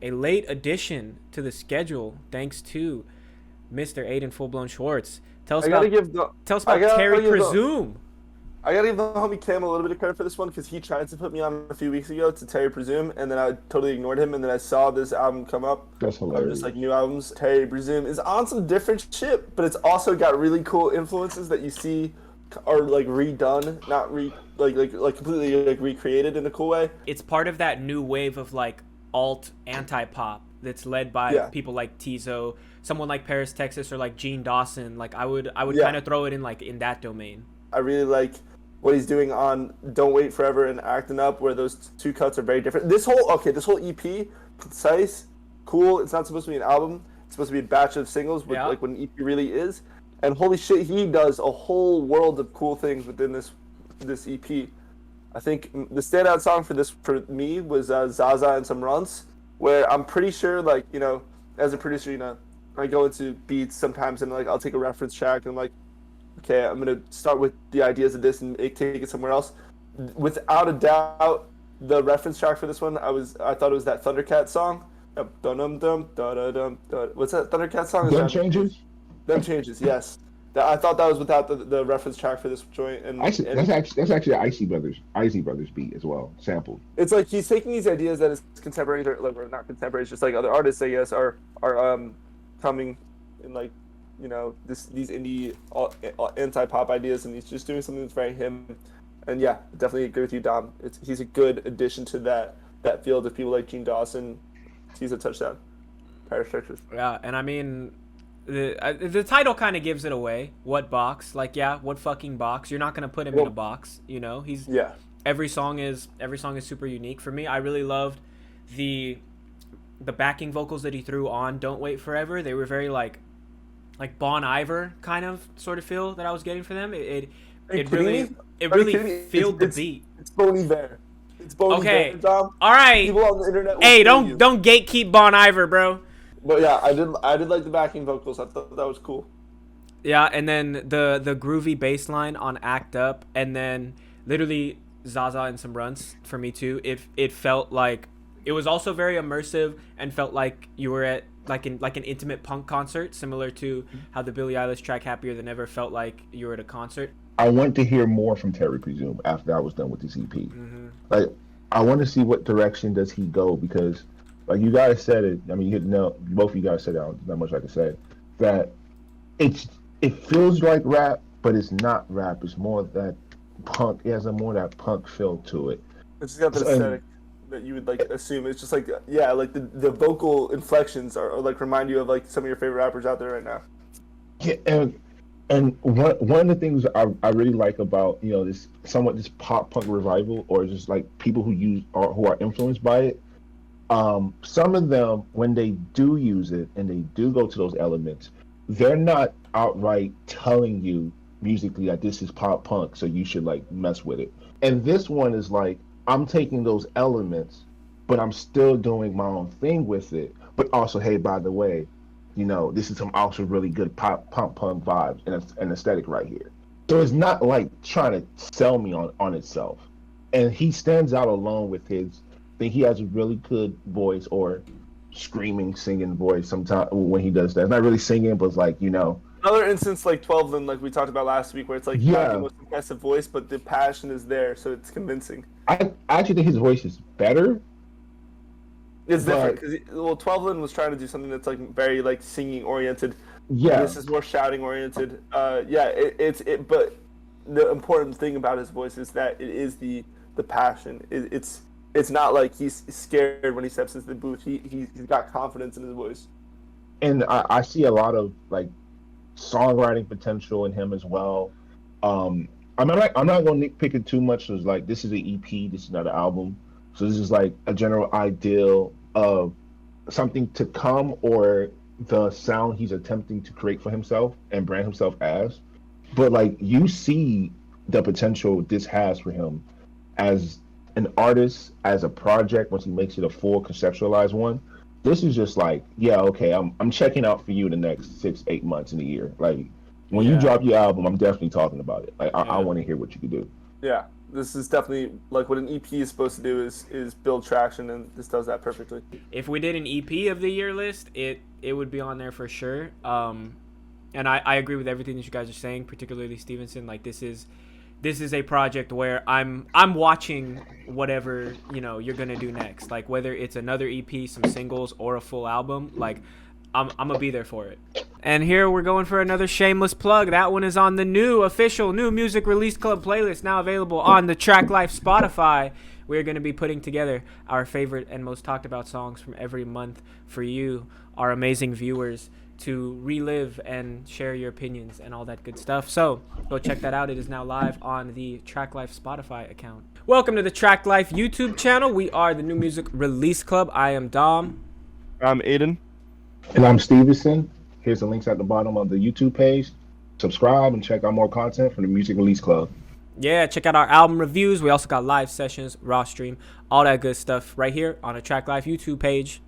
a late addition to the schedule thanks to Mr. Aiden Fullblown Schwartz. Tell us I gotta about give the tell us I about Terry gotta give the Presume. I gotta give the homie Cam a little bit of credit for this one because he tried to put me on a few weeks ago to Terry Presume, and then I totally ignored him. And then I saw this album come up That's of just like hilarious. new albums. Terry Presume is on some different shit, but it's also got really cool influences that you see are like redone, not like completely like recreated in a cool way. It's part of that new wave of like alt anti-pop that's led by Yeah, people like Tizo, someone like Paris, Texas, or like Gene Dawson. Like I would kind yeah. of throw it in like in that domain. I really like what he's doing on "Don't Wait Forever" and "Acting Up," where those two cuts are very different. This whole EP, concise, cool. It's not supposed to be an album. It's supposed to be a batch of singles, with Yeah. like what an EP really is. And holy shit, he does a whole world of cool things within this EP. I think the standout song for me was Zaza and Some Runts, where I'm pretty sure like as a producer I go into beats sometimes and like I'll take a reference track and I'm like okay, I'm gonna start with the ideas of this and take it somewhere else. Without a doubt, the reference track for this one, I thought it was that Thundercat song. Dum dum dum da da dum. What's that Thundercat song? Is Them that changes. Them Changes? Yes. I thought that was without the reference track for this joint, and That's actually an Icy Brothers beat as well, sampled. it's like he's taking these ideas that his contemporaries are like, or not contemporaries, just like other artists, I guess, are coming in like these indie anti-pop ideas, and he's just doing something that's very him. And yeah, definitely agree with you, Dom. He's a good addition to that field of people like Gene Dawson. He's a touchdown. Paris, Texas. Yeah, and I mean, the title kind of gives it away. What box? Like, yeah, what fucking box? You're not gonna put him in a Well, box. He's yeah, every song is super unique. For me, I really loved the backing vocals that he threw on "Don't Wait Forever." They were very like Bon Iver kind of sort of feel that I was getting for them. are you It kidding really me? it Are you really kidding me? filled the beat. It's Bon Iver. It's Bon Okay, Iver, Dom. all right. People on the internet will Hey, kill you. don't gatekeep Bon Iver, bro. But yeah, I did like the backing vocals. I thought that was cool. Yeah, and then the groovy bass line on "Act Up," and then literally Zaza and Some Runts for me too. It felt like it was also very immersive and felt like you were at like an intimate punk concert, similar to how the Billie Eilish track "Happier Than Ever" felt like you were at a concert. I want to hear more from Terry Presume after I was done with this EP. Hmm. Like, I want to see what direction does he go because, like you guys said it. I mean, you hit the nail. Both of you guys said it. Not much I can say. That it feels like rap, but it's not rap. It's more that punk. It has a more that punk feel to it. It's just got the So, aesthetic that you would like assume. It's just like yeah, like the vocal inflections are like remind you of like some of your favorite rappers out there right now. yeah, and one of the things I really like about this pop punk revival or just like people who are influenced by it. Some of them, when they do use it and they do go to those elements, they're not outright telling you musically that this is pop punk, so you should like mess with it. And this one is like, I'm taking those elements, but I'm still doing my own thing with it. But also, hey, by the way, this is some also really good pop punk vibes and aesthetic right here. So it's not like trying to sell me on itself. And he stands out alone with his think he has a really good voice or screaming, singing voice sometimes when he does that. It's not really singing, but it's like, Another instance like 12 then like we talked about last week where it's like not the yeah. most impressive voice, but the passion is there, so it's convincing. I actually think his voice is better, It's different but because 12 was trying to do something that's like very like singing oriented. And yeah. this is more shouting oriented. Yeah, but the important thing about his voice is that it is the passion. It's not like he's scared when he steps into the booth. He's got confidence in his voice. And I see a lot of like songwriting potential in him as well. I'm not going to nitpick it too much. So it's like this is an EP, this is not an album. So this is like a general ideal of something to come or the sound he's attempting to create for himself and brand himself as. But like you see the potential this has for him as an artist, as a project once he makes it a full conceptualized one. This is just like, yeah, okay, I'm checking out for you the next 6, 8 months in a year. Like when you Yeah, drop your album, I'm definitely talking about it. Like I yeah. want to hear what you can do. Yeah, this is definitely like what an EP is supposed to do is build traction, and this does that perfectly. If we did an EP of the year list, it would be on there for sure. And I agree with everything that you guys are saying, particularly Stevenson. Like this is a project where I'm watching whatever you're gonna do next. Like whether it's another EP, some singles, or a full album. Like I'm gonna be there for it. And here we're going for another shameless plug. That one is on the new official New Music Release Club playlist, now available on the Traklife Spotify. We're going to be putting together our favorite and most talked about songs from every month for you, our amazing viewers, to relive and share your opinions and all that good stuff. So go check that out. It is now live on the Traklife Spotify account. Welcome to the Traklife YouTube channel. We are the New Music Release Club. I am Dom. I'm Aiden. And I'm Stevenson. Here's the links at the bottom of the YouTube page. Subscribe and check out more content from the Music Release Club. Yeah, check out our album reviews. We also got live sessions, raw stream, all that good stuff right here on the Traklife YouTube page.